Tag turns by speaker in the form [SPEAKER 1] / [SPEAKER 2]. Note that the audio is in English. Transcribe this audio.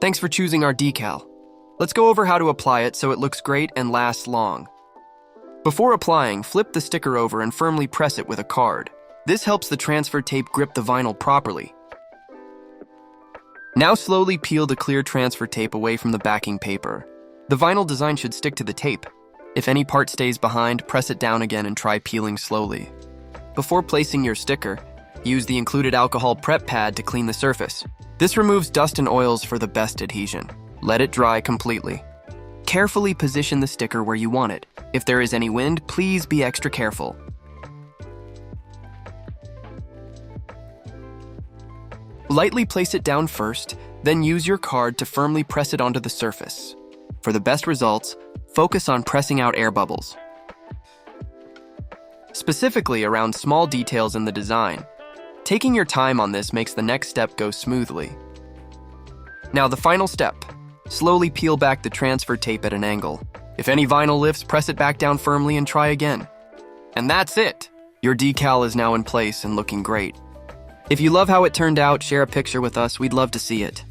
[SPEAKER 1] Thanks for choosing our decal. Let's go over how to apply it so it looks great and lasts long. Before applying, flip the sticker over and firmly press it with a card. This helps the transfer tape grip the vinyl properly. Now slowly peel the clear transfer tape away from the backing paper. The vinyl design should stick to the tape. If any part stays behind, press it down again and try peeling slowly. Before placing your sticker, use the included alcohol prep pad to clean the surface. This removes dust and oils for the best adhesion. Let it dry completely. Carefully position the sticker where you want it. If there is any wind, please be extra careful. Lightly place it down first, then use your card to firmly press it onto the surface. For the best results, focus on pressing out air bubbles, specifically around small details in the design. Taking your time on this makes the next step go smoothly. Now the final step. Slowly peel back the transfer tape at an angle. If any vinyl lifts, press it back down firmly and try again. And that's it! Your decal is now in place and looking great. If you love how it turned out, share a picture with us. We'd love to see it.